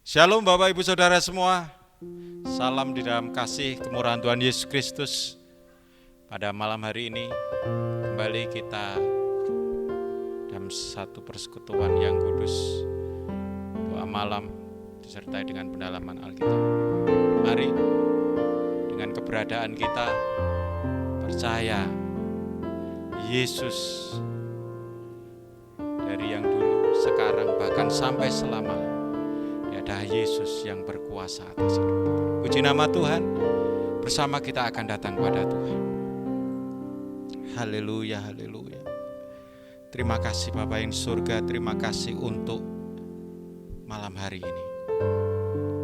Shalom Bapak Ibu Saudara semua. Salam di dalam kasih kemurahan Tuhan Yesus Kristus. Pada malam hari ini kembali kita dalam satu persekutuan yang kudus, doa malam disertai dengan pendalaman Alkitab. Mari dengan keberadaan kita percaya Yesus dari yang dulu, sekarang, bahkan sampai selamanya. Ada Yesus yang berkuasa atas hidup kita. Puji nama Tuhan. Bersama kita akan datang pada Tuhan. Haleluya, haleluya. Terima kasih Bapa yang surga. Terima kasih untuk malam hari ini,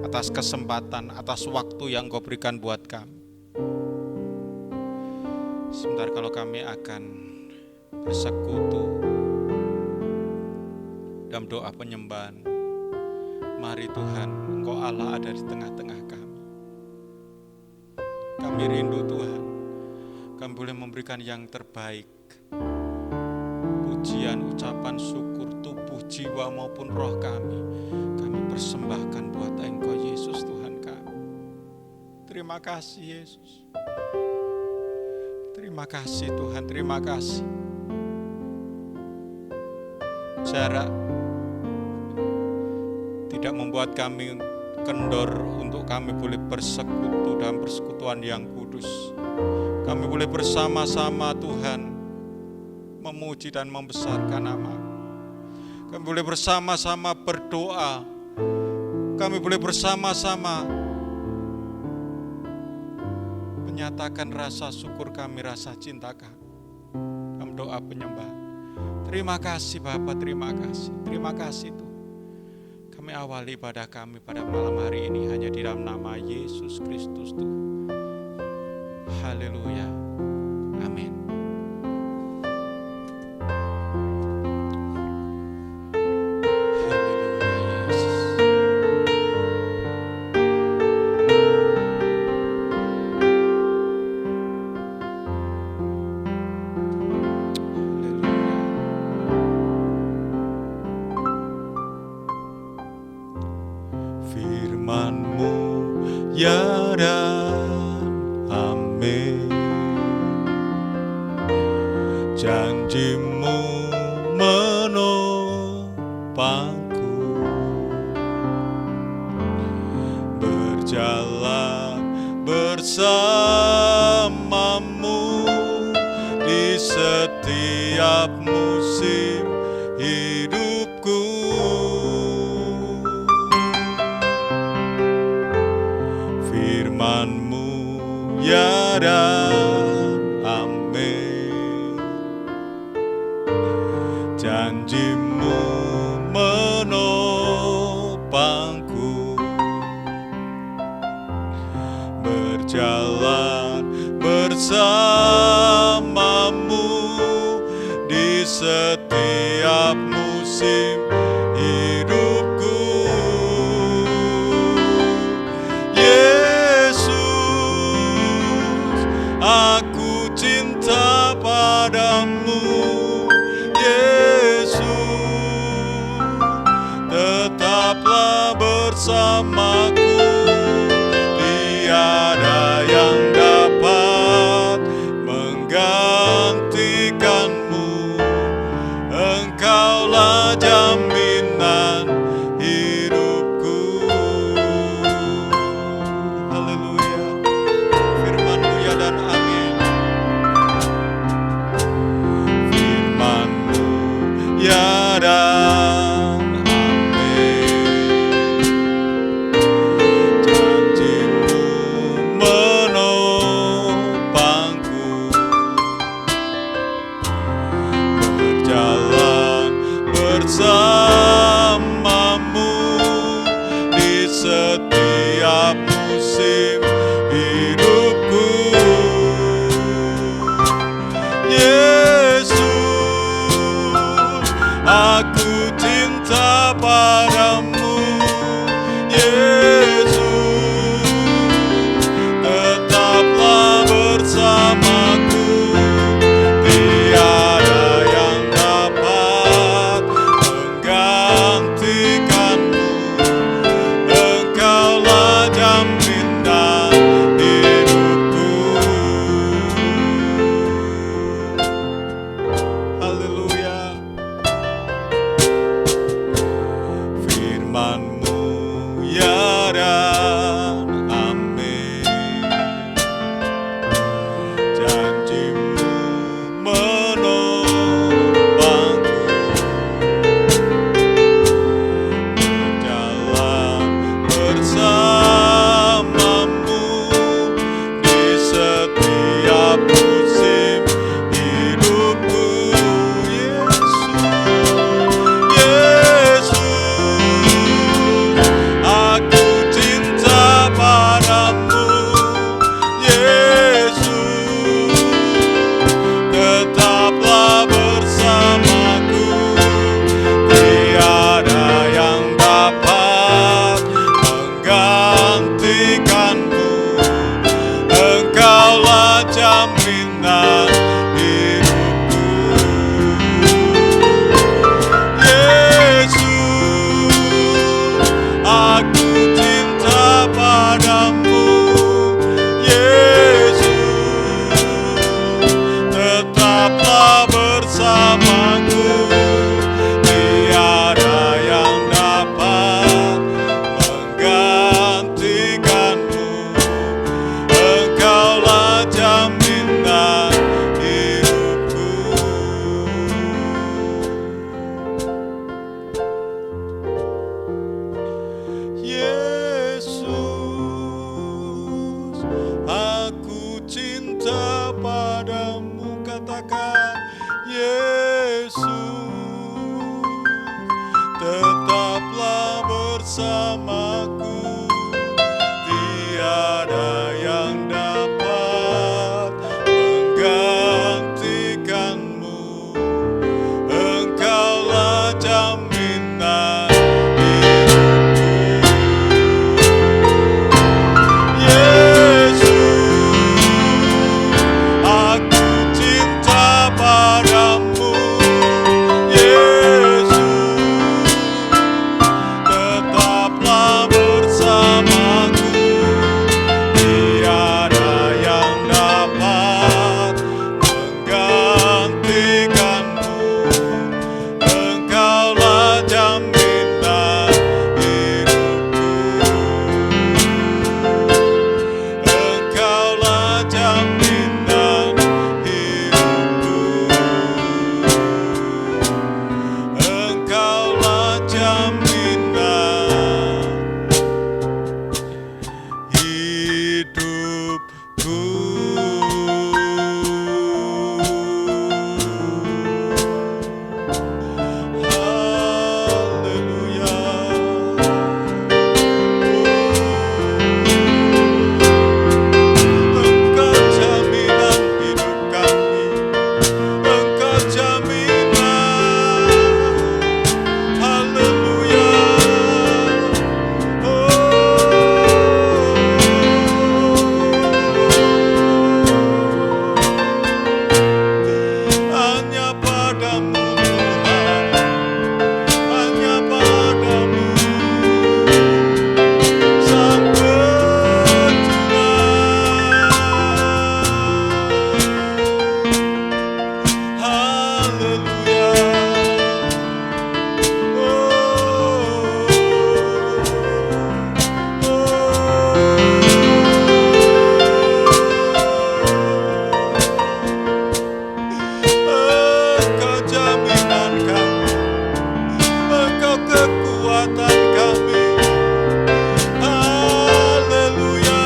atas kesempatan, atas waktu yang Kau berikan buat kami. Sebentar kalau kami akan bersekutu dalam doa penyembahan. Mari Tuhan, Engkau Allah ada di tengah-tengah kami. Kami rindu Tuhan, kami boleh memberikan yang terbaik. Pujian, ucapan syukur, tubuh, jiwa maupun roh kami persembahkan buat Engkau Yesus Tuhan kami. Terima kasih Yesus. Terima kasih Tuhan, terima kasih. Jarak tidak membuat kami kendor untuk kami boleh bersekutu dalam persekutuan yang kudus. Kami boleh bersama-sama Tuhan memuji dan membesarkan nama. Kami boleh bersama-sama berdoa. Kami boleh bersama-sama menyatakan rasa syukur kami, rasa cinta kami dalam doa penyembahan. Terima kasih Bapa, terima kasih. Terima kasih Tuhan. Kami awali ibadah kami pada malam hari ini hanya di dalam nama Yesus Kristus Tuhan. Haleluya. Amin. Haleluya Yesus. Firman-Mu ya dan amin, janji-Mu menopangku, berjalan bersama-Mu di setiap musim hidupku. Firman-Mu ya dan amin, janji-Mu menopangku, berjalan bersama-Mu di setiap musim hidupku. Aku cinta padamu, Yesus, tetaplah bersamaku, tiada yang dapat menggantikanmu, Engkaulah jaminan hidupku. Haleluya. Firman-Mu ya dan amin. Firman-Mu ya dan amin, janji-Mu menopangku, berjalan bersama-Mu di setiap musim hidupku. Yesus, aku cinta padamu, Yesus, tetaplah bersamaku, tiada yang dapat menggantikanmu, firman-Mu ya dan amin. Janji-Mu menopangku berjalan bersamamu di setiap musim hidupku. Yesus, aku cinta padamu. Yesus, tetaplah bersamaku. Tiada yang dapat menggantikanmu. Engkaulah jaminan hidupku. Yesus, aku cinta padamu. Yesus, tetaplah bersamaku. Tiada yang dapat menggantikanmu. Engkaulah jaminan hidupku. Yesus, aku cinta padamu. Katakan, Yesus, tetaplah bersamaku. Tiada yang dapat menggantikanmu. Engkaulah jaminan hidupku. Yesus, aku cinta padamu. Yesus, tetaplah bersamaku. Tiada yang dapat menggantikanmu. Engkaulah jaminan hidupku. Engkaulah jaminan hidupku. Engkaulah jaminan hidupku. Haleluya. Engkau jaminan hidup kami. Engkau jaminan. Haleluya. Hanya padamu Tuhan, hanya padamu Sang Penjual. Haleluya. Engkau jaminan kami, Engkau kekuatan kami. Haleluya.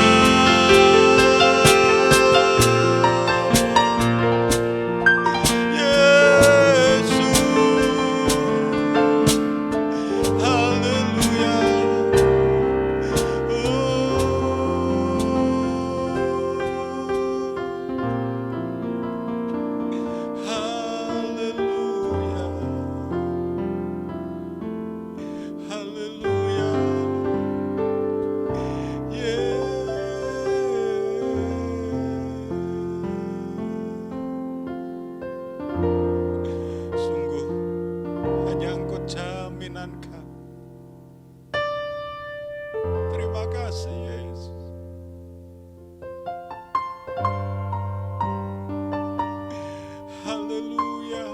Yesus, haleluya. Haleluya. Haleluya. Sungguh hanya Engkau jaminan kami. Terima kasih Yesus. Haleluya.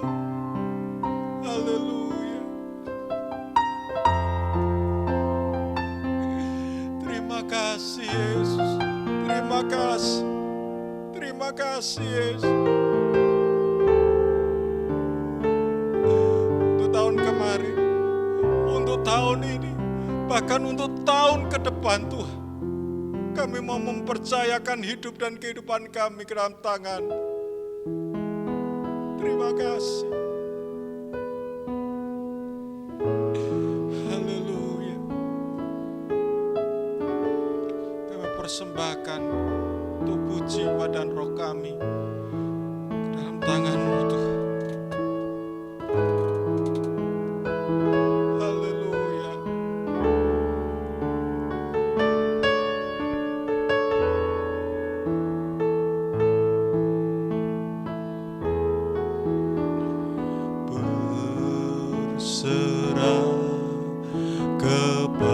Haleluya. kasih Yesus. Terima kasih. Terima kasih Yesus. Untuk tahun kemarin, untuk tahun ini, bahkan untuk tahun ke depan Tuhan, kami mau mempercayakan hidup dan kehidupan kami ke dalam tangan. Terima kasih. Haleluya. Kami persembahkan tubuh, jiwa, dan roh kami ke dalam tangan-Mu Tuhan. Haleluya. Berserah kepada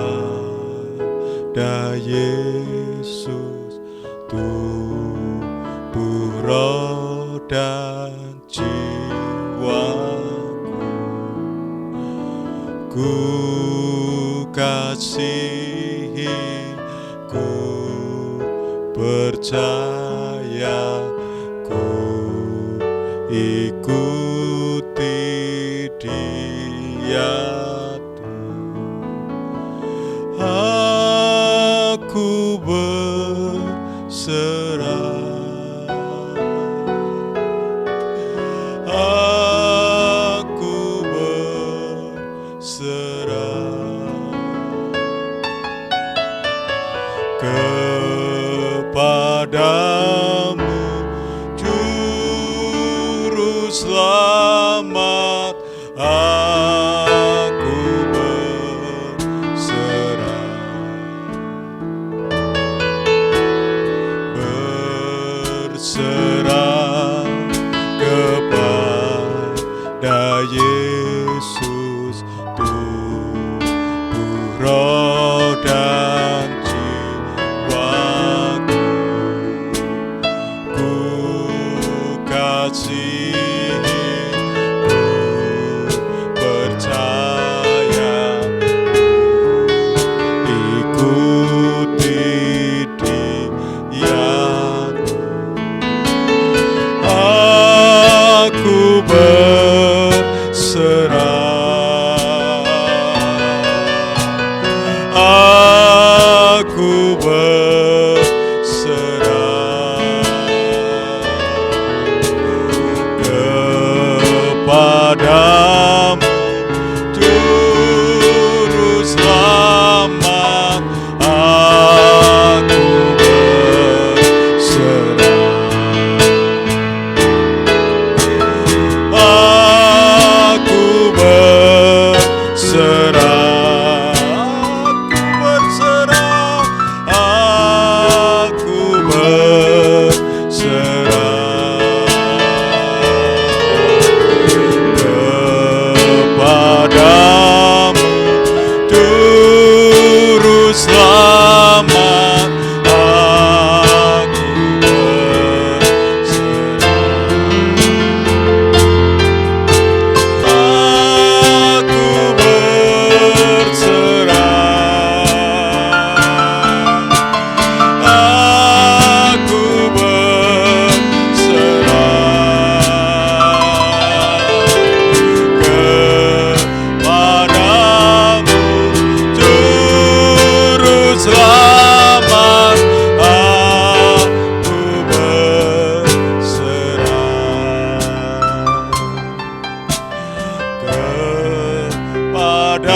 Yesus, tubuh, roh, dan jiwaku. Ku kasihi, ku percaya, ku ikuti Dia. Aku berserah, aku berserah kepadamu, Juru Selamat. Aku berserah kepada Yesus, tubuh, roh, dan jiwaku. Ku kasihi, ku percaya, ikuti Dia. Aku berserah, aku berserah kepadamu, Juru Selamat. Aku berserah, aku berserah, aku berserah kepadamu, Juru Selamat. Aku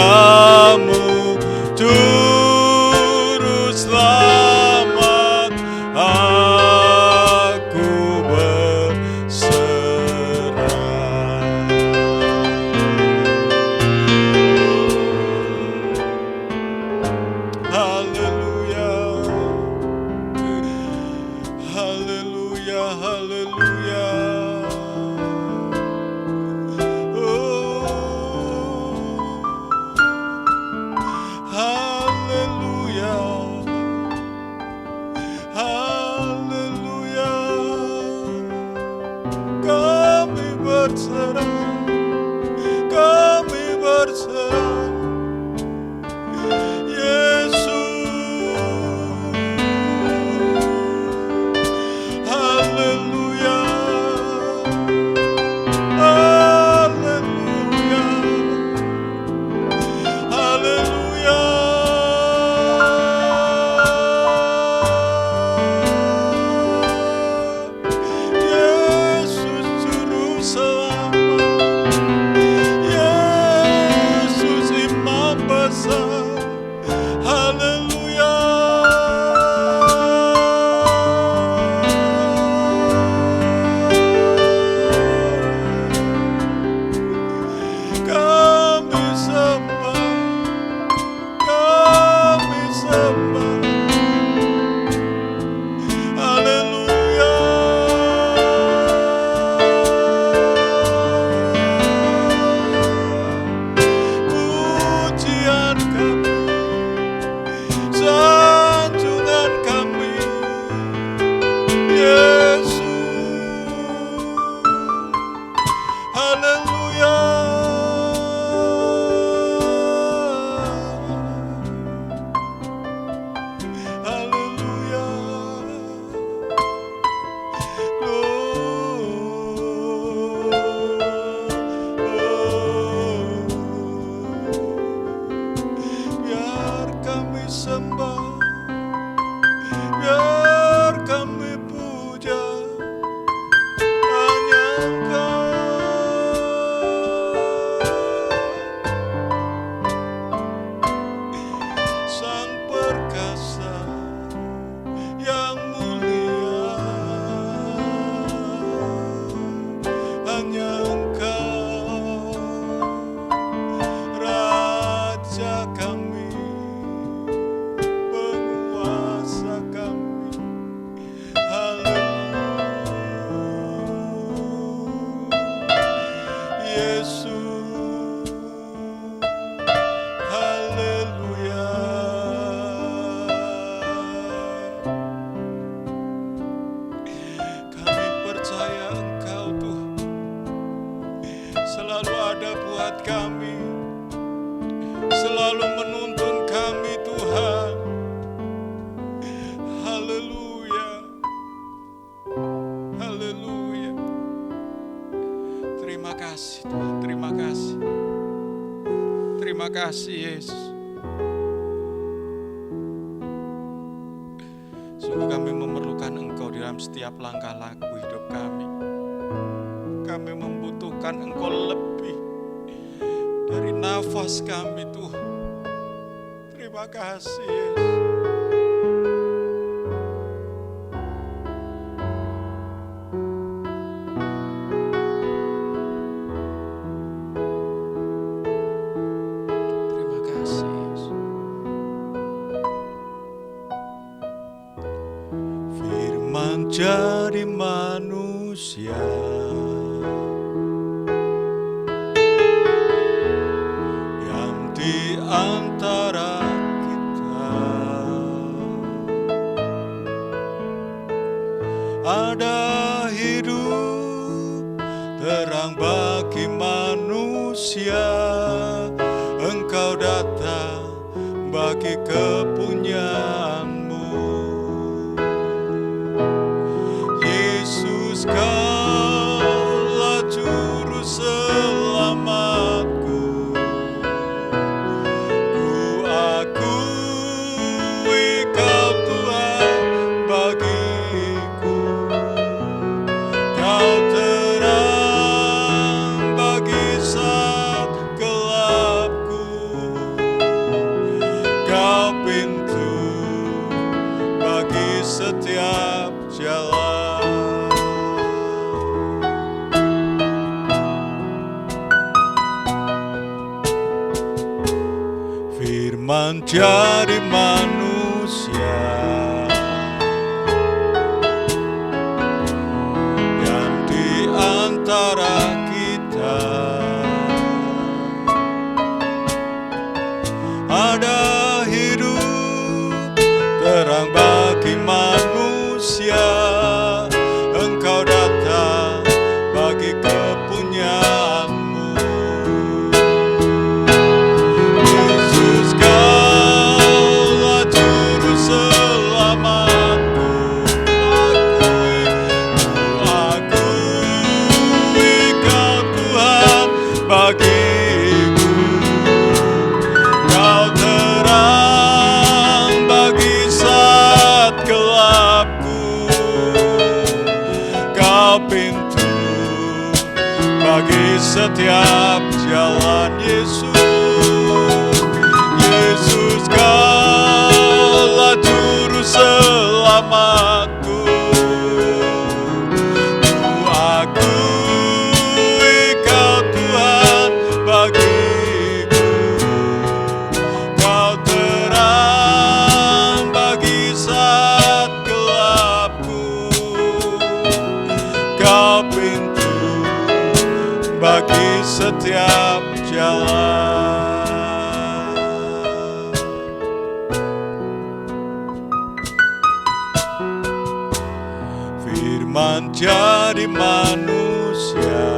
kepadamu, Juru Selamat. Aku berserah. Haleluya, haleluya, haleluya. Haleluya. sembah, biar kami puja hanya Engkau. Sang perkasa yang mulia, hanya Engkau, Raja kami, penguasa kami. Haleluya, Yesus, haleluya. Kami percaya Engkau Tuhan selalu ada buat kami, selalu menuntun kami Tuhan. Haleluya, haleluya. Terima kasih Tuhan, terima kasih. Terima kasih Yesus. Sungguh kami memerlukan Engkau di dalam setiap langkah laku hidup kami. Kami membutuhkan Engkau lebih dari nafas kami Tuhan. Terima kasih Yesus. Terima kasih Yesus. Firman jadi manusia, yang di antara kita ada hidup terang bagi manusia. Engkau datang bagi kepunyaanmu, Yesus, Kaulah juru selamatku. Ku akui Kau Tuhan bagiku. Kau terang bagi saat gelapku. Kau pintu bagi setiap jalan. Firman jadi manusia, yang di antara kita ada hidup terang bagi manusia. Engkau datang bagi kepunyaanmu, Yesus, Kaulah juru selamatku. Ku akui Kau Tuhan bagiku. Kau terang bagi saat gelapku. Kau pintu bagi setiap jalan. Yesus, Yesus, Kaulah juru selamatku. Ku akui Kau Tuhan bagiku. Kau terang bagi saat gelapku. Kau pintu bagi setiap jalan. Firman jadi manusia,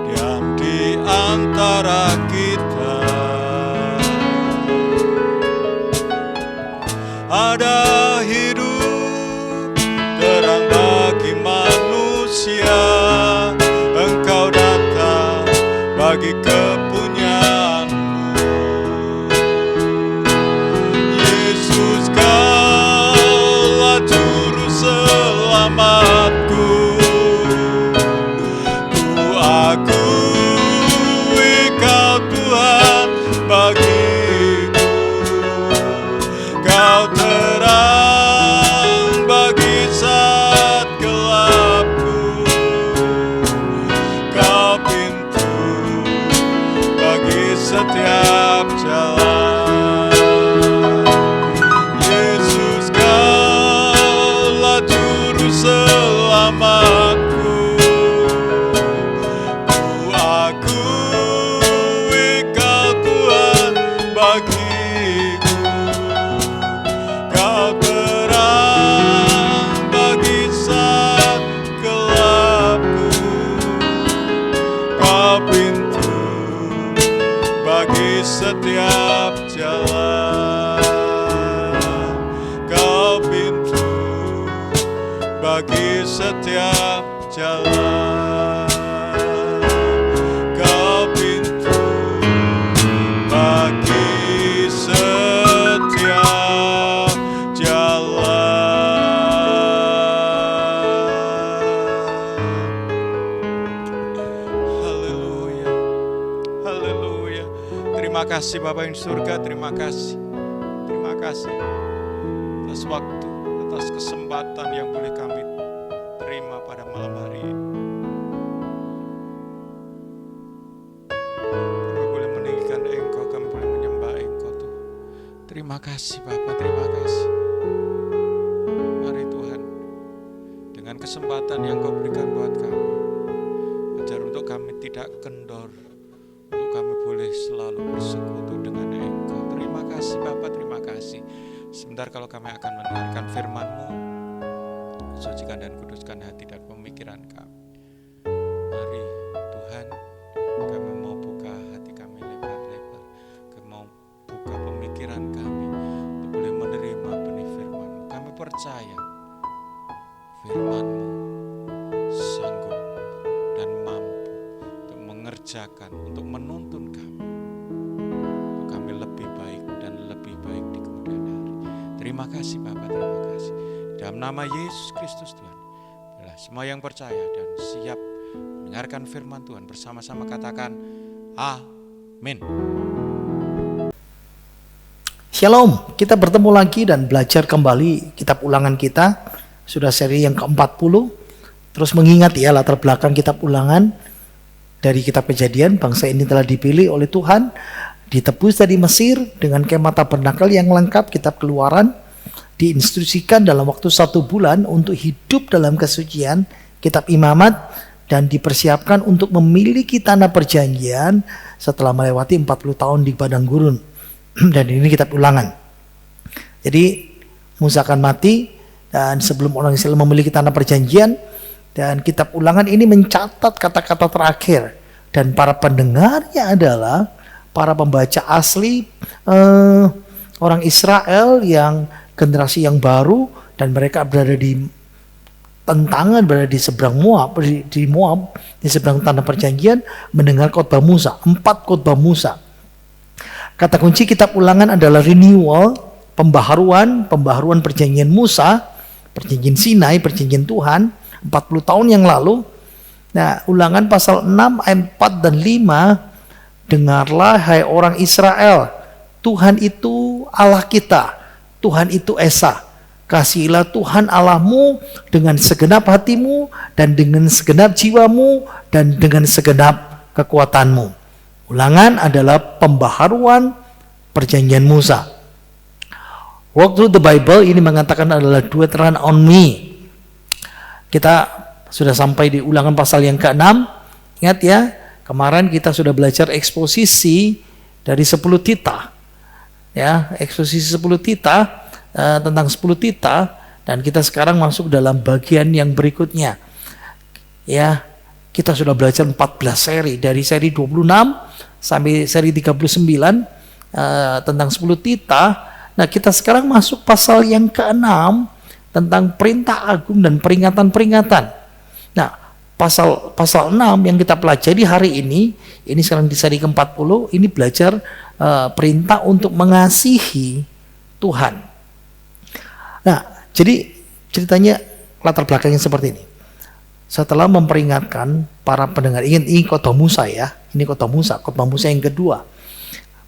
diam di antara kita. Ada hidup terang bagi manusia. Engkau datang bagi kepunyaanmu, setiap jalan. Yesus Kaulah juru selamatku, ku akui Kau Tuhan bagiku. Kau terang bagi saat gelapku, Kau pintu bagi setiap jalan. Kau pintu bagi setiap jalan. Kau pintu bagi setiap jalan. Haleluya, haleluya. Terima kasih Bapa yang di surga, terima kasih. Terima kasih atas waktu, atas kesempatan yang boleh kami terima pada malam hari ini. Kami boleh meninggikan Engkau, kami boleh menyembah Engkau Tuhan. Terima kasih Bapa, terima kasih. Mari Tuhan, dengan kesempatan yang Kau berikan buat kami, ajar untuk kami tidak kendor, untuk kami boleh selalu bersekutu dengan Engkau. Terima kasih Bapa, terima kasih. Sebentar kalau kami akan mendengarkan firman-Mu, sucikan dan kuduskan hati dan pemikiran kami. Mari Tuhan, kami mau buka hati kami lebar-lebar, kami mau buka pemikiran kami untuk boleh menerima benih firman-Mu. Kami percaya firman-Mu sanggup dan mampu untuk mengerjakan, untuk menuntun kami, untuk kami lebih baik dan lebih baik di kemudian hari. Terima kasih Bapa, terima kasih. Dalam nama Yesus Kristus Tuhan, biarlah semua yang percaya dan siap mendengarkan firman Tuhan bersama-sama katakan amin. Shalom, kita bertemu lagi dan belajar kembali kitab ulangan kita. Sudah seri yang ke-40. Terus mengingat ya latar belakang kitab ulangan dari kitab Kejadian. Bangsa ini telah dipilih oleh Tuhan, ditebus dari Mesir dengan kemah tabernakel yang lengkap. Kitab Keluaran diinstruksikan dalam waktu 1 bulan untuk hidup dalam kesucian. Kitab Imamat, dan dipersiapkan untuk memiliki tanah perjanjian setelah melewati 40 tahun di padang gurun. Dan ini kitab ulangan. Jadi Musa akan mati, dan sebelum orang Israel memiliki tanah perjanjian, dan kitab ulangan ini mencatat kata-kata terakhir, dan para pendengarnya adalah para pembaca asli orang Israel yang generasi yang baru, dan mereka berada di tentangan, berada di seberang Moab, di Moab, di seberang tanah perjanjian, mendengar khotbah Musa, 4 khotbah Musa. Kata kunci kitab ulangan adalah renewal, pembaharuan perjanjian Musa, perjanjian Sinai, perjanjian Tuhan 40 tahun yang lalu. Nah, ulangan pasal 6 ayat 4 dan 5, dengarlah hai orang Israel, Tuhan itu Allah kita, Tuhan itu Esa. Kasihilah Tuhan Allahmu dengan segenap hatimu, dan dengan segenap jiwamu, dan dengan segenap kekuatanmu. Ulangan adalah pembaharuan perjanjian Musa. Walk through the Bible ini mengatakan adalah do it run on me. Kita sudah sampai di ulangan pasal yang ke-6. Ingat ya, kemarin kita sudah belajar eksposisi dari 10 titah. Ya, eksposisi 10 titah, tentang 10 titah, dan kita sekarang masuk dalam bagian yang berikutnya. Ya, kita sudah belajar 14 seri, dari seri 26 sampai seri 39 tentang 10 titah. Nah, kita sekarang masuk pasal yang ke-6 tentang perintah agung dan peringatan-peringatan. Nah, pasal 6 yang kita pelajari hari ini sekarang di seri ke-40, ini belajar perintah untuk mengasihi Tuhan. Nah, jadi ceritanya latar belakangnya seperti ini. Setelah memperingatkan para pendengar, ini khotbah Musa ya, ini khotbah Musa yang kedua.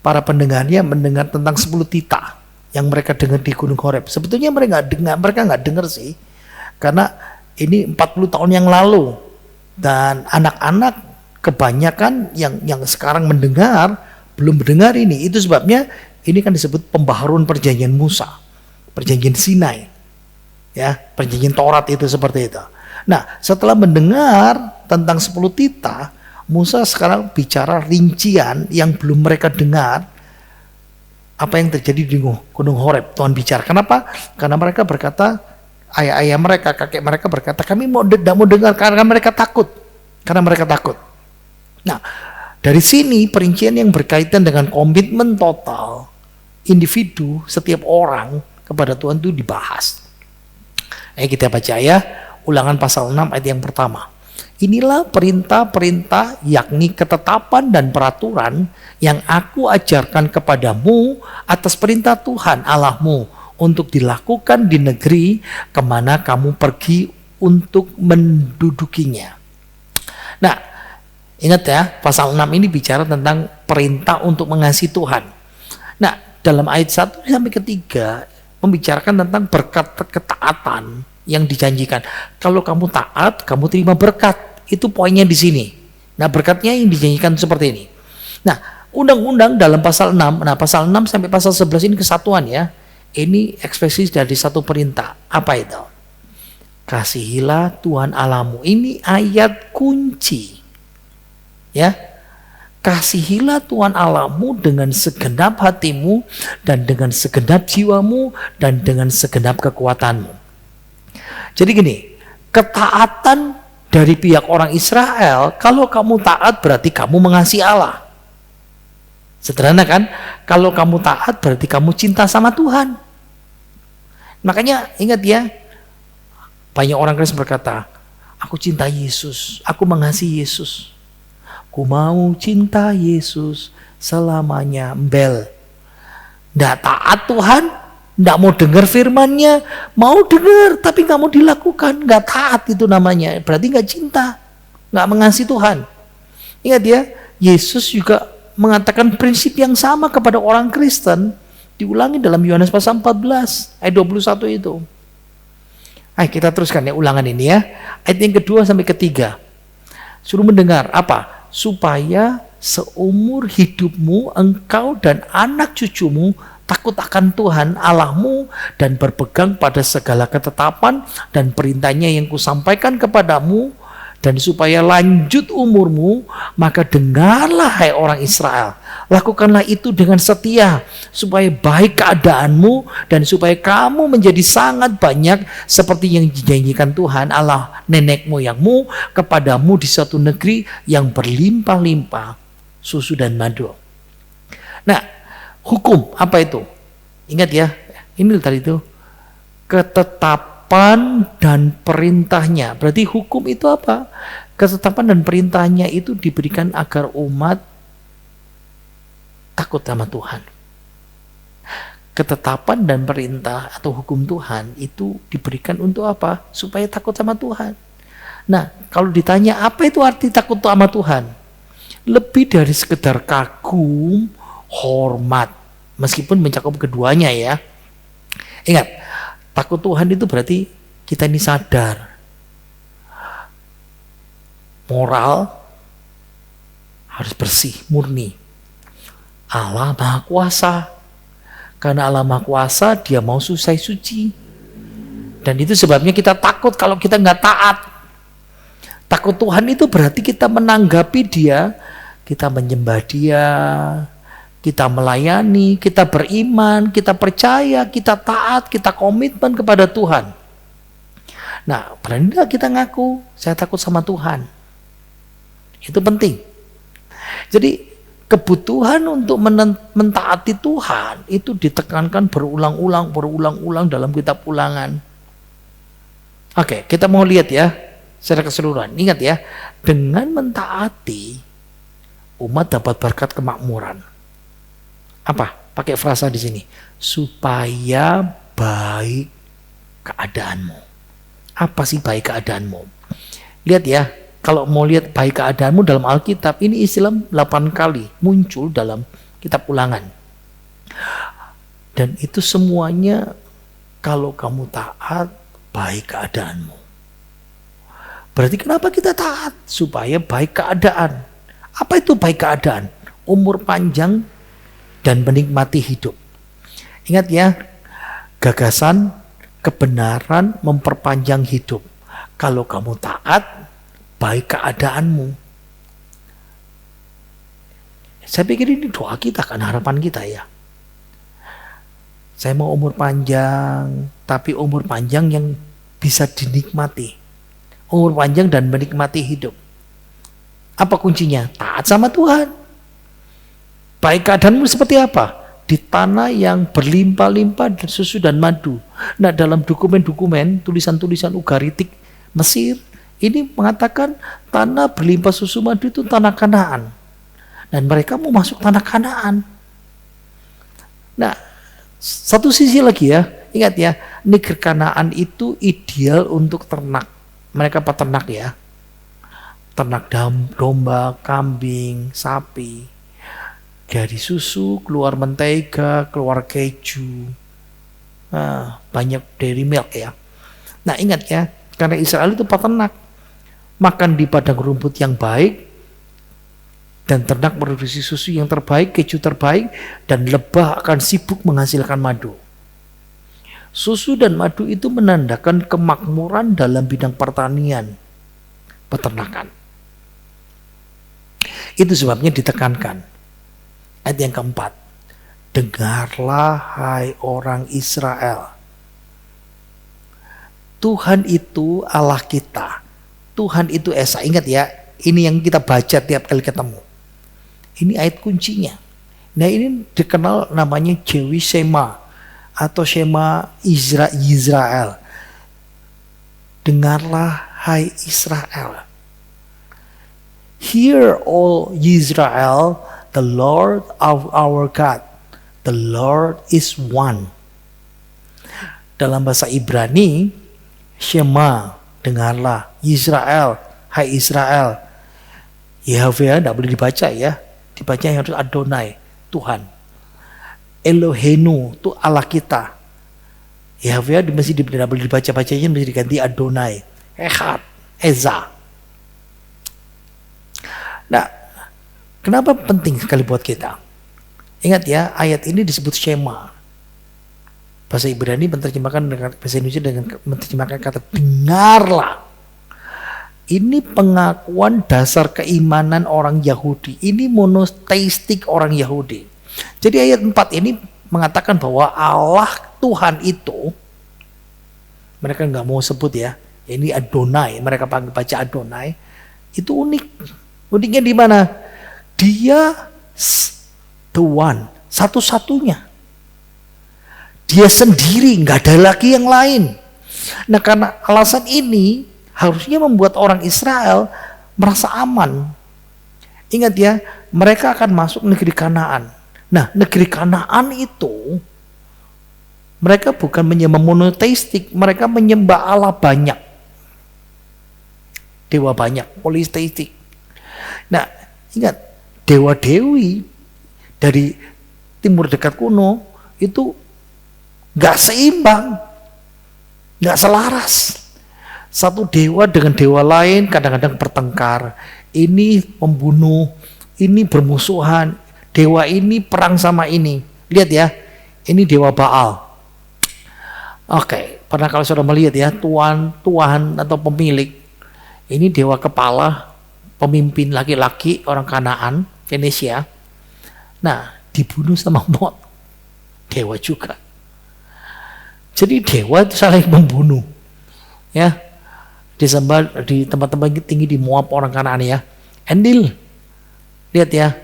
Para pendengarnya mendengar tentang 10 titah yang mereka dengar di Gunung Horeb. Sebetulnya mereka nggak dengar sih, karena ini 40 tahun yang lalu, dan anak-anak kebanyakan yang sekarang mendengar belum mendengar ini. Itu sebabnya ini kan disebut pembaharuan perjanjian Musa, perjanjian Sinai, ya, perjanjian Taurat itu seperti itu. Nah, setelah mendengar tentang 10 titah, Musa sekarang bicara rincian yang belum mereka dengar. Apa yang terjadi di Gunung Horeb, Tuhan bicara. Kenapa? Karena mereka berkata, ayah-ayah mereka, kakek mereka berkata, kami tidak mau dengar karena mereka takut. Karena mereka takut. Nah, dari sini perincian yang berkaitan dengan komitmen total individu setiap orang kepada Tuhan itu dibahas. Ayo kita baca ya, Ulangan pasal 6 ayat yang pertama. Inilah perintah-perintah, yakni ketetapan dan peraturan yang aku ajarkan kepadamu atas perintah Tuhan Allahmu untuk dilakukan di negeri kemana kamu pergi untuk mendudukinya. Nah, ingat ya, pasal 6 ini bicara tentang perintah untuk mengasihi Tuhan. Nah, dalam ayat 1 sampai 3 membicarakan tentang berkat ketaatan yang dijanjikan. Kalau kamu taat, kamu terima berkat. Itu poinnya di sini. Nah, berkatnya yang dijanjikan seperti ini. Nah, undang-undang dalam pasal 6, nah pasal 6 sampai pasal 11 ini kesatuan ya. Ini ekspresi dari satu perintah. Apa itu? Kasihilah Tuhan Allahmu. Ini ayat kunci. Ya. Kasihilah Tuhan Allahmu dengan segenap hatimu dan dengan segenap jiwamu dan dengan segenap kekuatanmu. Jadi gini, ketaatan dari pihak orang Israel, kalau kamu taat berarti kamu mengasihi Allah. Sederhana kan? Kalau kamu taat berarti kamu cinta sama Tuhan. Makanya ingat ya, banyak orang Kristen berkata, aku cinta Yesus, aku mengasihi Yesus. Ku mau cinta Yesus selamanya. Mbel. Nggak taat Tuhan, nggak mau dengar firman-Nya, mau dengar tapi nggak mau dilakukan, nggak taat itu namanya. Berarti nggak cinta, nggak mengasihi Tuhan. Ingat ya, Yesus juga mengatakan prinsip yang sama kepada orang Kristen, diulangi dalam Yohanes pasal 14 ayat 21 itu. Ayo kita teruskan ya ulangan ini ya. Ayat yang kedua sampai ketiga. Suruh mendengar apa? Supaya seumur hidupmu engkau dan anak cucumu takut akan Tuhan Allahmu dan berpegang pada segala ketetapan dan perintahnya yang kusampaikan kepadamu, dan supaya lanjut umurmu, maka dengarlah hai orang Israel, lakukanlah itu dengan setia, supaya baik keadaanmu dan supaya kamu menjadi sangat banyak seperti yang dijanjikan Tuhan Allah nenek moyangmu kepadamu di suatu negeri yang berlimpah-limpah susu dan madu. Nah, hukum apa itu? Ingat ya, ini tadi itu ketetapan dan perintahnya. Berarti hukum itu apa? Ketetapan dan perintahnya itu diberikan agar umat takut sama Tuhan. Ketetapan dan perintah atau hukum Tuhan itu diberikan untuk apa? Supaya takut sama Tuhan. Nah, kalau ditanya apa itu arti takut sama Tuhan? Lebih dari sekedar kagum, hormat. Meskipun mencakup keduanya ya. Ingat, takut Tuhan itu berarti kita ini sadar moral harus bersih, murni. Allah Maha Kuasa. Karena Allah Maha Kuasa, Dia mau susah suci. Dan itu sebabnya kita takut kalau kita nggak taat. Takut Tuhan itu berarti kita menanggapi Dia, kita menyembah Dia, kita melayani, kita beriman, kita percaya, kita taat, kita komitmen kepada Tuhan. Nah, berani nggak kita ngaku, saya takut sama Tuhan? Itu penting. Jadi, kebutuhan untuk mentaati Tuhan itu ditekankan berulang-ulang dalam kitab Ulangan. Oke, kita mau lihat ya, secara keseluruhan. Ingat ya, dengan mentaati, umat dapat berkat kemakmuran. Apa? Pakai frasa di sini. Supaya baik keadaanmu. Apa sih baik keadaanmu? Lihat ya, kalau mau lihat baik keadaanmu dalam Alkitab, ini istilah 8 kali muncul dalam kitab Ulangan. Dan itu semuanya kalau kamu taat, baik keadaanmu. Berarti kenapa kita taat? Supaya baik keadaan. Apa itu baik keadaan? umur panjang dan menikmati hidup. Ingat ya, gagasan kebenaran memperpanjang hidup. Kalau kamu taat, baik keadaanmu. Saya pikir ini doa kita kan, harapan kita ya. Saya mau umur panjang, tapi umur panjang yang bisa dinikmati. Umur panjang dan menikmati hidup. Apa kuncinya? Taat sama Tuhan. Baik keadaanmu seperti apa? Di tanah yang berlimpah-limpah susu dan madu. Nah, dalam dokumen-dokumen, tulisan-tulisan ugaritik Mesir, ini mengatakan tanah berlimpah susu madu itu tanah Kanaan. Dan mereka mau masuk tanah Kanaan. Nah, satu sisi lagi ya, ingat ya, negeri Kanaan itu ideal untuk ternak. Mereka peternak ya. Ternak domba, kambing, sapi. Dari susu keluar mentega, keluar keju. Nah, banyak dairy milk ya. Nah, ingat ya, karena Israel itu peternak. Makan di padang rumput yang baik, dan ternak produksi susu yang terbaik, keju terbaik, dan lebah akan sibuk menghasilkan madu. Susu dan madu itu menandakan kemakmuran dalam bidang pertanian, peternakan. Itu sebabnya ditekankan. Ayat yang keempat, dengarlah hai orang Israel. Tuhan itu Allah kita. Tuhan itu Esa. Ingat ya, ini yang kita baca tiap kali ketemu. Ini ayat kuncinya. Nah, ini dikenal namanya Jewi Shema atau Shema Israel. Dengarlah hai Israel. Hear all Israel, the Lord of our God, the Lord is one. Dalam bahasa Ibrani, Shema, dengarlah. Israel, hai Israel. Yahweh tidak boleh dibaca ya. Dibaca yang harus Adonai, Tuhan. Elohenu, itu Allah kita. Yahweh mesti tidak boleh dibaca-bacanya, mesti diganti Adonai. Echad, Eza. Nah, kenapa penting sekali buat kita? Ingat ya, ayat ini disebut Shema. Bahasa Ibrani menerjemahkan dengan bahasa Indonesia dengan menerjemahkan kata dengarlah. Ini pengakuan dasar keimanan orang Yahudi. Ini monoteistik orang Yahudi. Jadi ayat 4 ini mengatakan bahwa Allah Tuhan itu, mereka nggak mau sebut ya, ini Adonai, mereka baca Adonai, itu unik. Uniknya di mana? Dia the one, satu-satunya. Dia sendiri, nggak ada lagi yang lain. Nah, karena alasan ini harusnya membuat orang Israel merasa aman. Ingat ya, mereka akan masuk negeri Kanaan. Nah, negeri Kanaan itu mereka bukan menyembah monoteistik, mereka menyembah Allah banyak. Dewa banyak, politeistik. Nah, ingat, dewa-dewi dari timur dekat kuno itu gak seimbang, gak selaras. Satu dewa dengan dewa lain kadang-kadang bertengkar. Ini membunuh, ini bermusuhan. Dewa ini perang sama ini. Lihat ya, ini dewa Baal. Oke, pernah kalau sudah melihat ya, tuan atau pemilik. Ini dewa kepala, pemimpin laki-laki orang Kanaan, Venesia. Nah, dibunuh sama Mod. Dewa juga. Jadi dewa itu saling membunuh. Ya, disembah di tempat-tempat tinggi di Moab orang Kanaan ya. Enlil, lihat ya,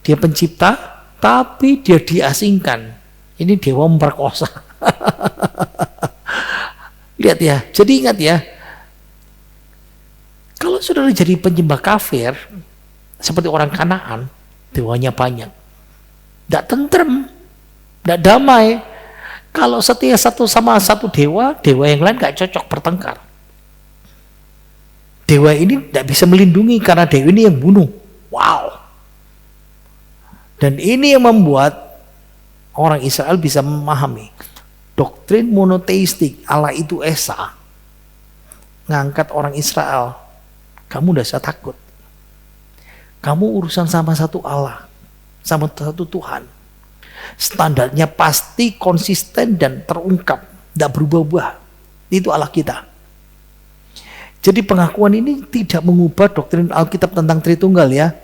dia pencipta, tapi dia diasingkan. Ini dewa memperkosa. Lihat ya, jadi ingat ya, kalau sudah jadi penyembah kafir, seperti orang Kanaan, dewanya banyak. Tidak tentrem, tidak damai. Kalau setia satu sama satu dewa, dewa yang lain gak cocok bertengkar. Dewa ini tidak bisa melindungi karena dewa ini yang bunuh. Wow. Dan ini yang membuat orang Israel bisa memahami doktrin monoteistik, Allah itu Esa. Ngangkat orang Israel, kamu udah usah takut. Kamu urusan sama satu Allah. sama satu Tuhan. Standarnya pasti konsisten dan terungkap, tidak berubah-ubah. Itu Allah kita. Jadi pengakuan ini tidak mengubah doktrin Alkitab tentang Tritunggal ya.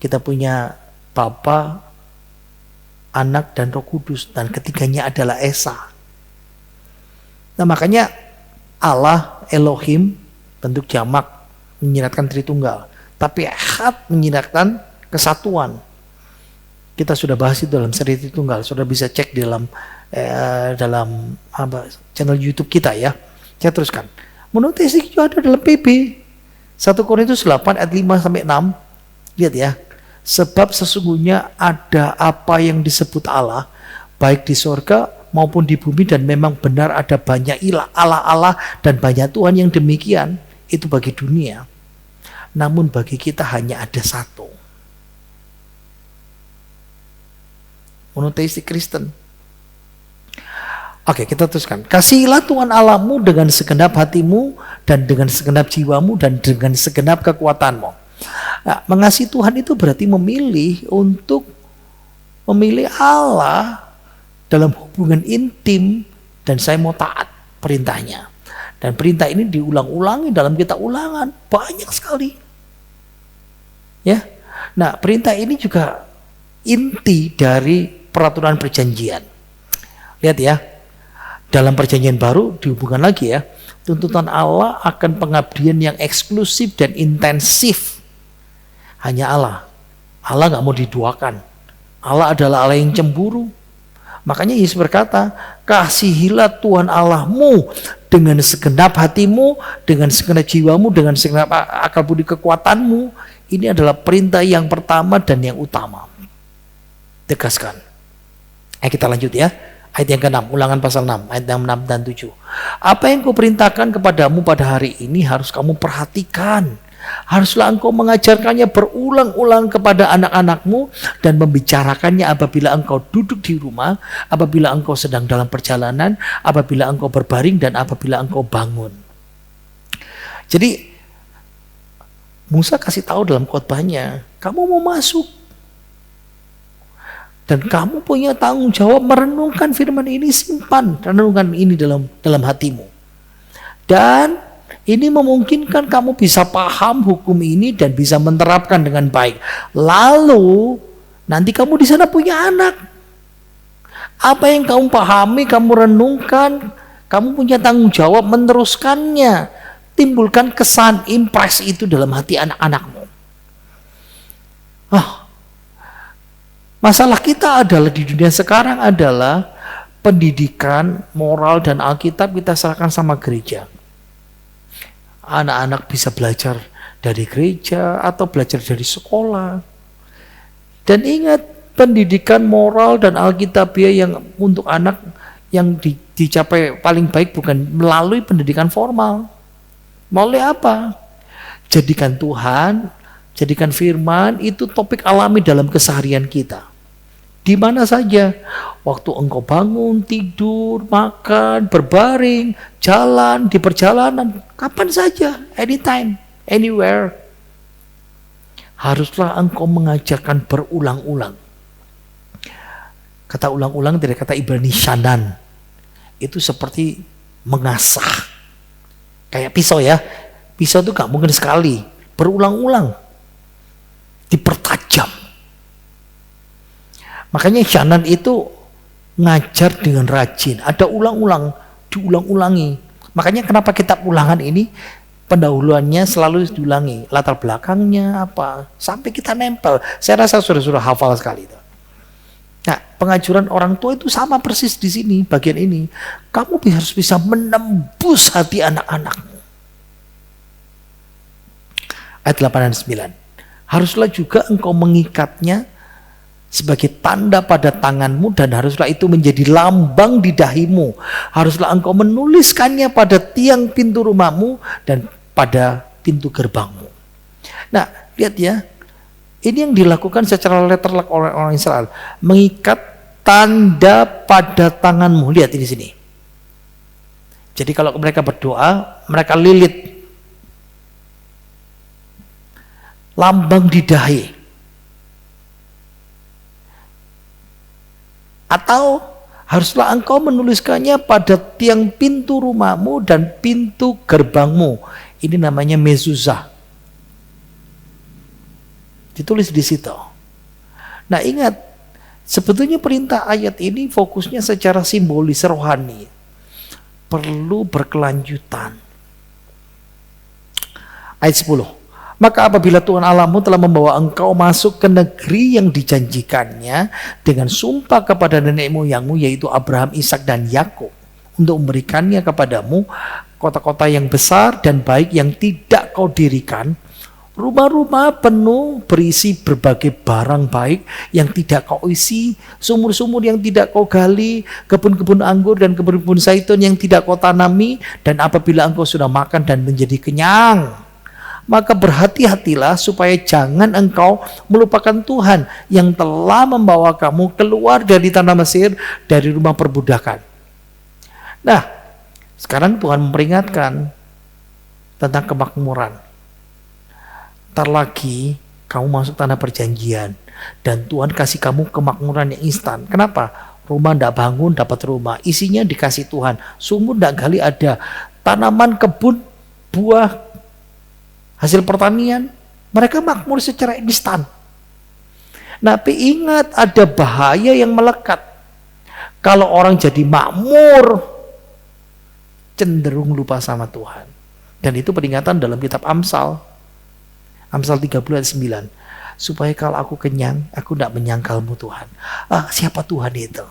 Kita punya Bapa, Anak, dan Roh Kudus, dan ketiganya adalah Esa. Nah makanya Allah, Elohim, bentuk jamak, menyiratkan Tritunggal. Tapi Echad menyiratkan kesatuan. Kita sudah bahas itu dalam seri Tritunggal. Sudah bisa cek di dalam channel YouTube kita ya. Saya teruskan. Monoteistik juga ada dalam PB. 1 Korintus 8 ayat 5 sampai 6. Lihat ya. Sebab sesungguhnya ada apa yang disebut Allah, baik di sorga maupun di bumi, dan memang benar ada banyak Allah dan banyak Tuhan yang demikian. Itu bagi dunia. Namun bagi kita hanya ada satu. Monoteistik Kristen. Oke, kita teruskan. Kasihilah Tuhan Allahmu dengan segenap hatimu dan dengan segenap jiwamu dan dengan segenap kekuatanmu. Nah, mengasihi Tuhan itu berarti memilih Allah dalam hubungan intim, dan saya mau taat perintahnya. Dan perintah ini diulang-ulangi dalam kitab Ulangan banyak sekali. Ya. Nah, perintah ini juga inti dari peraturan perjanjian. Lihat ya. Dalam perjanjian baru dihubungkan lagi ya. Tuntutan Allah akan pengabdian yang eksklusif dan intensif. Hanya Allah. Allah nggak mau diduakan. Allah adalah Allah yang cemburu. Makanya Yesus berkata, kasihilah Tuhan Allahmu dengan segenap hatimu, dengan segenap jiwamu, dengan segenap akal budi kekuatanmu. Ini adalah perintah yang pertama dan yang utama. Tegaskan. Kita lanjut ya. Ayat yang ke-6, Ulangan pasal 6, ayat yang 6 dan 7. Apa yang kuperintahkan kepadamu pada hari ini harus kamu perhatikan. Haruslah engkau mengajarkannya berulang-ulang kepada anak-anakmu dan membicarakannya apabila engkau duduk di rumah, apabila engkau sedang dalam perjalanan, apabila engkau berbaring, dan apabila engkau bangun. Jadi Musa kasih tahu dalam khotbahnya, kamu mau masuk dan kamu punya tanggung jawab merenungkan firman ini, simpan renungkan ini dalam hatimu. Dan ini memungkinkan kamu bisa paham hukum ini dan bisa menerapkan dengan baik. Lalu nanti kamu di sana punya anak. Apa yang kamu pahami, kamu renungkan, kamu punya tanggung jawab meneruskannya. Timbulkan kesan impres itu dalam hati anak-anakmu. Masalah kita adalah di dunia sekarang adalah pendidikan, moral, dan Alkitab kita serahkan sama gereja. Anak-anak bisa belajar dari gereja atau belajar dari sekolah. Dan ingat, pendidikan moral dan Alkitabiah yang untuk anak yang dicapai paling baik bukan melalui pendidikan formal. Melalui apa? Jadikan Tuhan, jadikan firman itu topik alami dalam keseharian kita. Di mana saja, waktu engkau bangun, tidur, makan, berbaring, jalan, di perjalanan, kapan saja, anytime, anywhere. Haruslah engkau mengajarkan berulang-ulang. Kata ulang-ulang dari kata Ibrani shanan. Itu seperti mengasah. Kayak pisau ya. Pisau itu gak mungkin sekali. Berulang-ulang. Dipertajam. Makanya shanan itu ngajar dengan rajin. Ada ulang-ulang, diulang-ulangi. Makanya kenapa kitab Ulangan ini pendahuluannya selalu diulangi. Latar belakangnya apa, sampai kita nempel. Saya rasa sudah hafal sekali itu. Nah, pengajaran orang tua itu sama persis di sini, bagian ini. Kamu harus bisa menembus hati anak-anakmu. Ayat 8 dan 9. Haruslah juga engkau mengikatnya sebagai tanda pada tanganmu, dan haruslah itu menjadi lambang di dahimu. Haruslah engkau menuliskannya pada tiang pintu rumahmu dan pada pintu gerbangmu. Nah, lihat ya. Ini yang dilakukan secara letterlek oleh orang Israel. Mengikat tanda pada tanganmu. Lihat di sini. Jadi kalau mereka berdoa, mereka lilit lambang di dahi. Atau haruslah engkau menuliskannya pada tiang pintu rumahmu dan pintu gerbangmu. Ini namanya mezuzah. Ditulis di situ. Nah ingat, sebetulnya perintah ayat ini fokusnya secara simbolis rohani. Perlu berkelanjutan. Ayat 10. Maka apabila Tuhan Allahmu telah membawa engkau masuk ke negeri yang dijanjikannya dengan sumpah kepada nenek moyangmu yaitu Abraham, Ishak dan Yakub untuk memberikannya kepadamu kota-kota yang besar dan baik yang tidak kau dirikan, rumah-rumah penuh berisi berbagai barang baik yang tidak kau isi, sumur-sumur yang tidak kau gali, kebun-kebun anggur dan kebun-kebun zaitun yang tidak kau tanami, dan apabila engkau sudah makan dan menjadi kenyang, maka berhati-hatilah supaya jangan engkau melupakan Tuhan yang telah membawa kamu keluar dari tanah Mesir, dari rumah perbudakan. Nah, sekarang Tuhan memperingatkan tentang kemakmuran. Ntar lagi kamu masuk tanah perjanjian dan Tuhan kasih kamu kemakmuran yang instan. Kenapa? Rumah ndak bangun dapat rumah, isinya dikasih Tuhan. Sumur ndak gali ada, tanaman kebun, buah, hasil pertanian, mereka makmur secara instan. Tapi ingat, ada bahaya yang melekat. Kalau orang jadi makmur, cenderung lupa sama Tuhan. Dan itu peringatan dalam kitab Amsal. Amsal 30 ayat 9. Supaya kalau aku kenyang, aku tidak menyangkalmu Tuhan. Siapa Tuhan itu?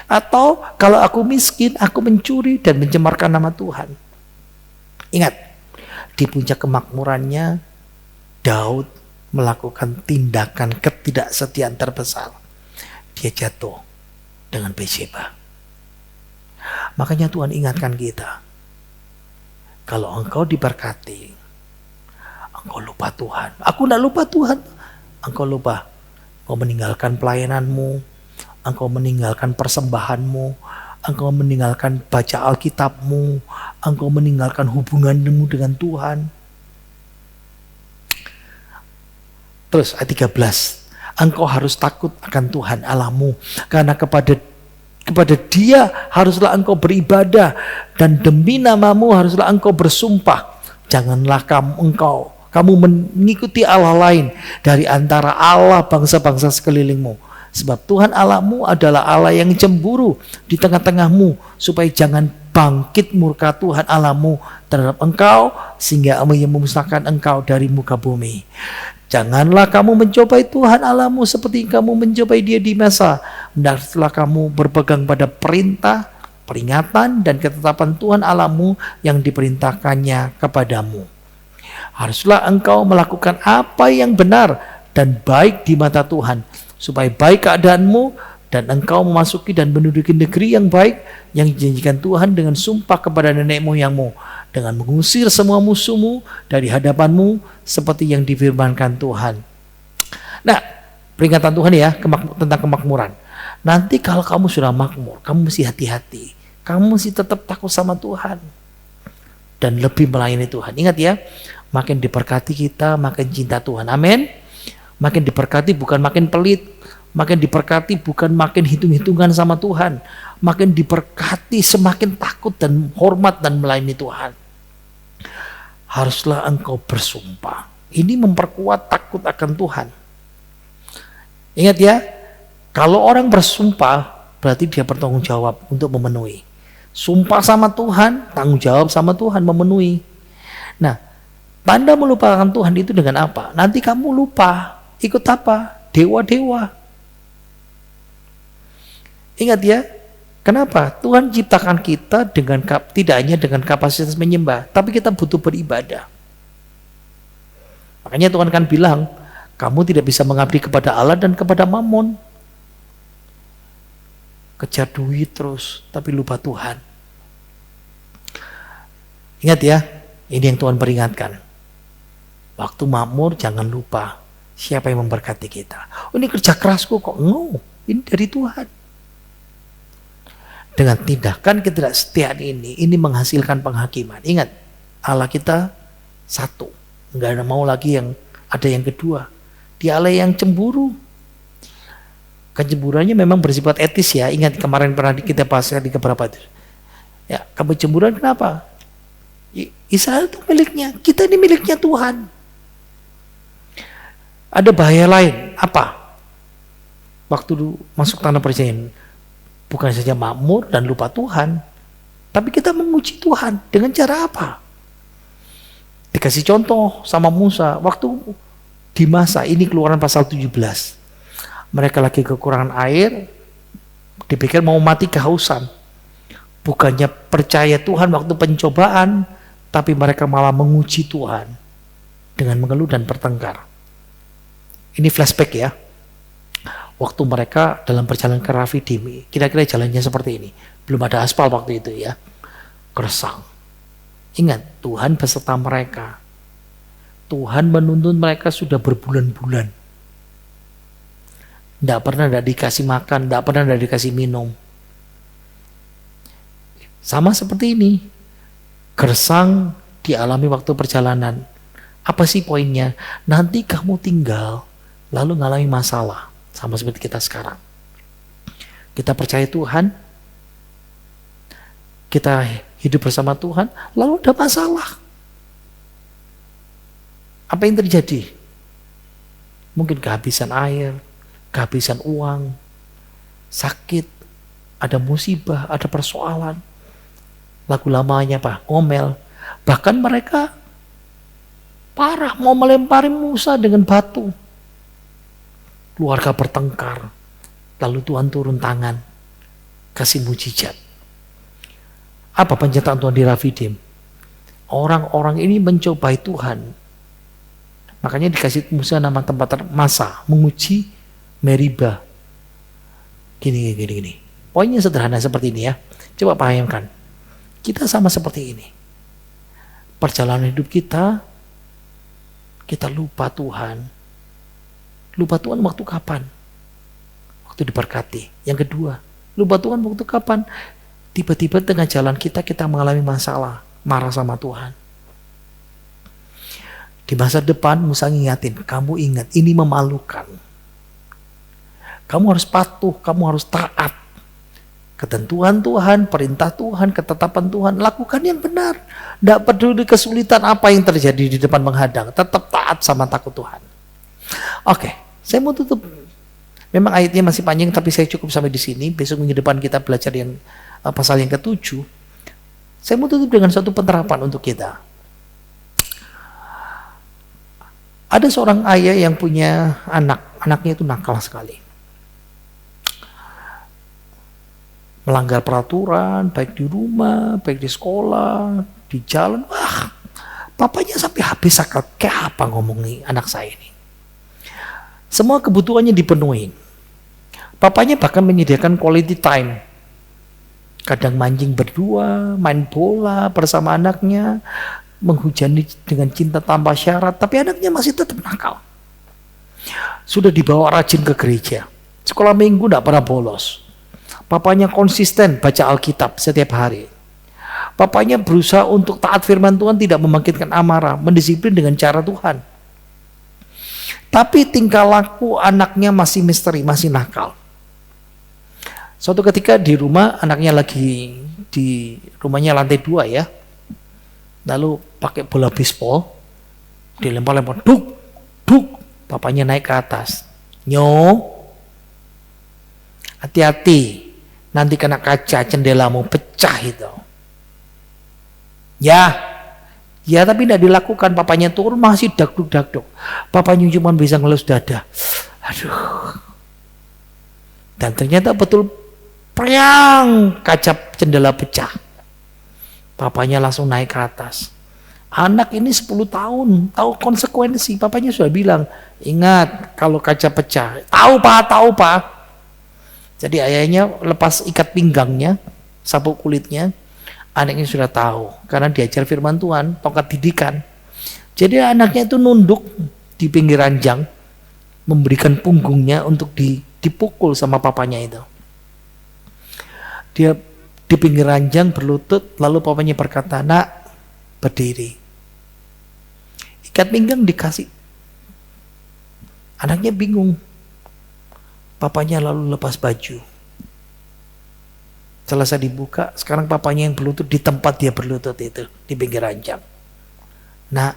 Atau kalau aku miskin, aku mencuri dan mencemarkan nama Tuhan. Ingat, di puncak kemakmurannya, Daud melakukan tindakan ketidaksetiaan terbesar. Dia jatuh dengan Batsyeba. Makanya Tuhan ingatkan kita, kalau engkau diberkati, engkau lupa Tuhan. Aku tidak lupa Tuhan. Engkau lupa. Engkau meninggalkan pelayananmu, engkau meninggalkan persembahanmu, engkau meninggalkan baca Alkitabmu, engkau meninggalkan hubunganmu dengan Tuhan. Terus ayat 13. Engkau harus takut akan Tuhan Allahmu, karena kepada Dia haruslah engkau beribadah, dan demi namamu haruslah engkau bersumpah. Janganlah kamu mengikuti Allah lain dari antara Allah bangsa-bangsa sekelilingmu. Sebab Tuhan Allahmu adalah Allah yang cemburu di tengah-tengahmu, supaya jangan bangkit murka Tuhan Allahmu terhadap engkau, sehingga ia memusnahkan engkau dari muka bumi. Janganlah kamu mencobai Tuhan Allahmu seperti kamu mencobai Dia di masa. Hendaklah kamu berpegang pada perintah, peringatan, dan ketetapan Tuhan Allahmu yang diperintahkannya kepadamu. Haruslah engkau melakukan apa yang benar dan baik di mata Tuhan, supaya baik keadaanmu dan engkau memasuki dan menduduki negeri yang baik yang dijanjikan Tuhan dengan sumpah kepada nenek moyangmu, dengan mengusir semua musuhmu dari hadapanmu seperti yang difirmankan Tuhan. Nah, peringatan Tuhan ya tentang kemakmuran. Nanti kalau kamu sudah makmur, kamu mesti hati-hati. Kamu mesti tetap takut sama Tuhan dan lebih melayani Tuhan. Ingat ya, makin diberkati kita, makin cinta Tuhan. Amin. Makin diberkati bukan makin pelit, makin diberkati bukan makin hitung-hitungan sama Tuhan, makin diberkati semakin takut dan hormat dan melayani Tuhan. Haruslah engkau bersumpah. Ini memperkuat takut akan Tuhan. Ingat ya, kalau orang bersumpah berarti dia bertanggung jawab untuk memenuhi. Sumpah sama Tuhan, tanggung jawab sama Tuhan, memenuhi. Nah, tanda melupakan Tuhan itu dengan apa? Nanti kamu lupa. Ikut apa? Dewa-dewa. Ingat ya, kenapa? Tuhan ciptakan kita dengan tidak hanya dengan kapasitas menyembah, tapi kita butuh beribadah. Makanya Tuhan kan bilang, kamu tidak bisa mengabdi kepada Allah dan kepada Mammon. Kejar duit terus, tapi lupa Tuhan. Ingat ya, ini yang Tuhan peringatkan. Waktu makmur jangan lupa siapa yang memberkati kita. Oh, ini kerja kerasku kok. No, ini dari Tuhan. Dengan tindakan ketidaksetiaan ini menghasilkan penghakiman. Ingat, Allah kita satu. Enggak ada mau lagi yang ada yang kedua. Dia Allah yang cemburu. Kecemburuannya memang bersifat etis ya. Ingat kemarin pernah kita bahas di beberapa itu. Ya, kecemburuan kenapa? Israel itu miliknya, kita ini miliknya Tuhan. Ada bahaya lain, apa? Waktu masuk tanah perjanjian, bukan saja makmur dan lupa Tuhan, tapi kita menguji Tuhan dengan cara apa? Dikasih contoh sama Musa, waktu di masa ini Keluaran pasal 17. Mereka lagi kekurangan air, dipikir mau mati kehausan. Bukannya percaya Tuhan waktu pencobaan, tapi mereka malah menguji Tuhan dengan mengeluh dan bertengkar. Ini flashback ya. Waktu mereka dalam perjalanan ke Rafidim, kira-kira jalannya seperti ini. Belum ada aspal waktu itu ya. Gersang. Ingat, Tuhan beserta mereka. Tuhan menuntun mereka sudah berbulan-bulan. Tidak pernah dikasih makan, tidak pernah dikasih minum. Sama seperti ini. Gersang dialami waktu perjalanan. Apa sih poinnya? Nanti kamu tinggal, lalu ngalami masalah. Sama seperti kita sekarang. Kita percaya Tuhan, kita hidup bersama Tuhan, lalu ada masalah. Apa yang terjadi? Mungkin kehabisan air, kehabisan uang, sakit, ada musibah, ada persoalan. Lagu lamanya apa? Ngomel. Bahkan mereka parah mau melempari Musa dengan batu. Keluarga bertengkar. Lalu Tuhan turun tangan, kasih mujizat. Apa penyataan Tuhan di Rafidim? Orang-orang ini mencobai Tuhan. Makanya dikasih Musa nama tempat masa, menguji Meriba. Gini. Poinnya sederhana seperti ini ya. Coba pahamkan. Kita sama seperti ini. Perjalanan hidup kita lupa Tuhan. Lupa Tuhan waktu kapan? Waktu diberkati. Yang kedua, lupa Tuhan waktu kapan? Tiba-tiba tengah jalan kita mengalami masalah, marah sama Tuhan. Di masa depan Musa ngingatin, kamu ingat ini memalukan. Kamu harus patuh, kamu harus taat. Ketentuan Tuhan, perintah Tuhan, ketetapan Tuhan, lakukan yang benar. Tidak peduli kesulitan apa yang terjadi di depan menghadang, tetap taat sama takut Tuhan. Oke, saya mau tutup. Memang ayatnya masih panjang, tapi saya cukup sampai di sini. Besok minggu depan kita belajar yang pasal yang ke-7. Saya mau tutup dengan satu penerapan untuk kita. Ada seorang ayah yang punya anaknya itu nakal sekali. Melanggar peraturan, baik di rumah, baik di sekolah, di jalan. Wah, papanya sampai habis akal. Kayak apa ngomong nih anak saya ini. Semua kebutuhannya dipenuhi. Papanya bahkan menyediakan quality time. Kadang mancing berdua, main bola bersama anaknya, menghujani dengan cinta tanpa syarat, tapi anaknya masih tetap nakal. Sudah dibawa rajin ke gereja. Sekolah minggu tidak pernah bolos. Papanya konsisten baca Alkitab setiap hari. Papanya berusaha untuk taat firman Tuhan, tidak membangkitkan amarah, mendisiplin dengan cara Tuhan. Tapi tingkah laku anaknya masih misteri, masih nakal. Suatu ketika di rumah, anaknya lagi di rumahnya lantai 2 ya. Lalu pakai bola baseball, dilempar-lempar, duk. Papanya naik ke atas. Nyo, hati-hati. Nanti kena kaca jendelamu pecah itu. Ya tapi tidak dilakukan. Papanya turun masih dakduk. Papanya cuma bisa ngelus dada. Aduh. Dan ternyata betul priang, kaca jendela pecah. Papanya langsung naik ke atas. Anak ini 10 tahun, tahu konsekuensi. Papanya sudah bilang, ingat kalau kaca pecah. Tahu pak. Jadi ayahnya lepas ikat pinggangnya, sabuk kulitnya, anaknya sudah tahu. Karena diajar firman Tuhan, tongkat didikan. Jadi anaknya itu nunduk di pinggir ranjang, memberikan punggungnya untuk dipukul sama papanya itu. Dia di pinggir ranjang berlutut, lalu papanya berkata, nak, berdiri. Ikat pinggang dikasih. Anaknya bingung. Papanya lalu lepas baju. Selesai dibuka, sekarang papanya yang berlutut di tempat dia berlutut itu, di pinggir ranjang. Nak,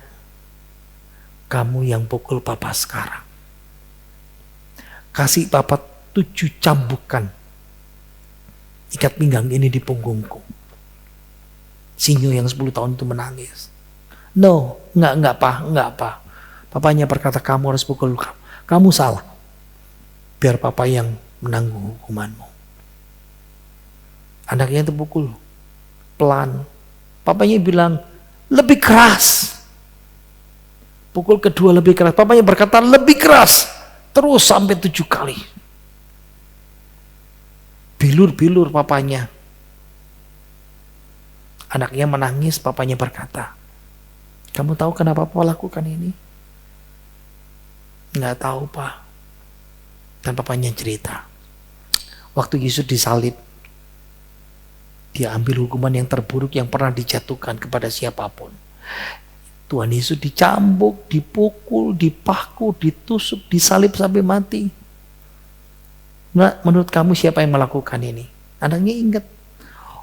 kamu yang pukul papa sekarang. Kasih papa 7 cambukan. Ikat pinggang ini di punggungku. Sinyo yang 10 tahun itu menangis. No, enggak pa. Papanya berkata, kamu harus pukul kamu. Kamu salah. Biar papa yang menanggung hukumanmu. Anaknya itu pukul. Pelan. Papanya bilang, lebih keras. Pukul kedua lebih keras. Papanya berkata, lebih keras. Terus sampai 7 kali. Bilur-bilur papanya. Anaknya menangis, papanya berkata, kamu tahu kenapa papa lakukan ini? Nggak tahu, Pak. Dan papanya cerita, waktu Yesus disalib, dia ambil hukuman yang terburuk yang pernah dijatuhkan kepada siapapun. Tuhan Yesus dicambuk, dipukul, dipaku, ditusuk, disalib sampai mati. Nah, menurut kamu siapa yang melakukan ini? Anaknya ingat,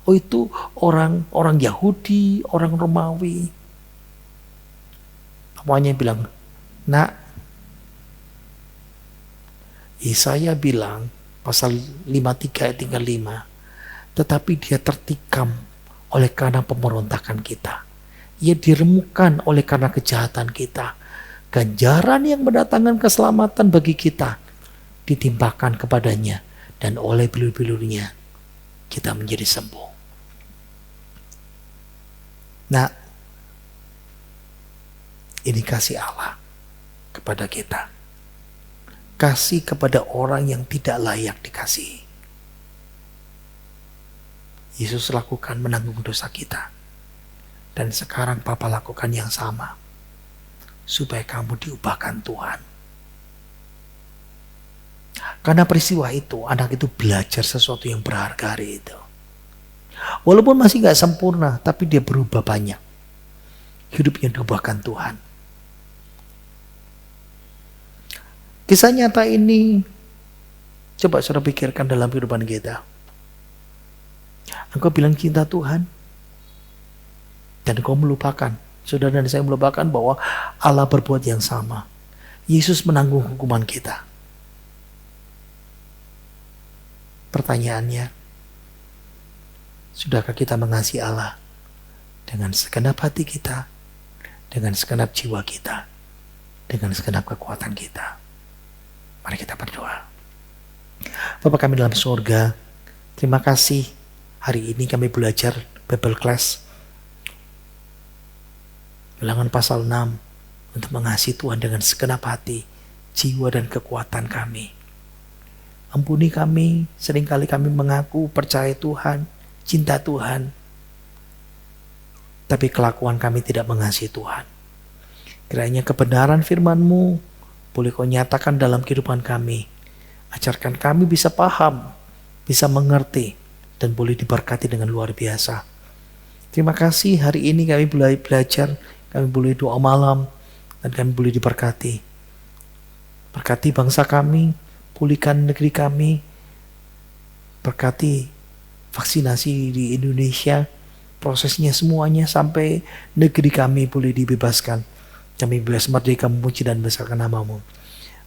oh itu orang Yahudi, orang Romawi. Papanya bilang, nak, Yesaya bilang, pasal 53 ayat 35, tetapi dia tertikam oleh karena pemberontakan kita. Ia diremukkan oleh karena kejahatan kita. Ganjaran yang mendatangkan keselamatan bagi kita ditimpakan kepadanya, dan oleh bilur-bilurnya kita menjadi sembuh. Nah, ini kasih Allah kepada kita. Kasih kepada orang yang tidak layak dikasihi. Yesus lakukan menanggung dosa kita. Dan sekarang Papa lakukan yang sama. Supaya kamu diubahkan Tuhan. Karena peristiwa itu, anak itu belajar sesuatu yang berharga hari itu. Walaupun masih gak sempurna, tapi dia berubah banyak. Hidupnya diubahkan Tuhan. Kisah nyata ini, coba saudara pikirkan dalam kehidupan kita. Engkau bilang cinta Tuhan, dan engkau melupakan. Saudara dan saya melupakan bahwa Allah berbuat yang sama. Yesus menanggung hukuman kita. Pertanyaannya, sudahkah kita mengasihi Allah dengan segenap hati kita, dengan segenap jiwa kita, dengan segenap kekuatan kita? Mari kita berdoa. Bapa kami dalam surga, terima kasih hari ini kami belajar Bible Class Bilangan pasal 6 untuk mengasihi Tuhan dengan segenap hati, jiwa dan kekuatan kami. Ampuni kami, seringkali kami mengaku percaya Tuhan, cinta Tuhan, tapi kelakuan kami tidak mengasihi Tuhan. Kiranya kebenaran firman-Mu boleh Kau nyatakan dalam kehidupan kami. Ajarkan kami bisa paham, bisa mengerti, dan boleh diberkati dengan luar biasa. Terima kasih hari ini kami boleh belajar, kami boleh doa malam, dan kami boleh diberkati. Berkati bangsa kami, pulihkan negeri kami, berkati vaksinasi di Indonesia, prosesnya semuanya sampai negeri kami boleh dibebaskan. Kami bebas merdeka memuji dan membesarkan nama-Mu.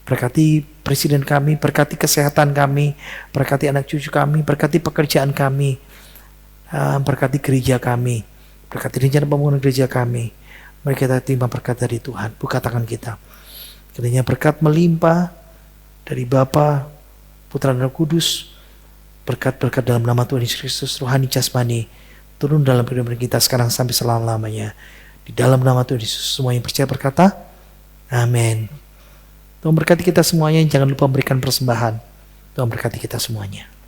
Berkati presiden kami, berkati kesehatan kami, berkati anak cucu kami, berkati pekerjaan kami, berkati gereja kami, berkati rencana pembangunan gereja kami. Mari kita terima berkat dari Tuhan, buka tangan kita. Kiranya berkat melimpah dari Bapa, Putra dan Roh Kudus, berkat-berkat dalam nama Tuhan Yesus Kristus, rohani jasmani, turun dalam kehidupan kita sekarang sampai selama-lamanya. Di dalam nama Tuhan Yesus, semua yang percaya berkata, amin. Tuhan berkati kita semuanya, jangan lupa memberikan persembahan. Tuhan berkati kita semuanya.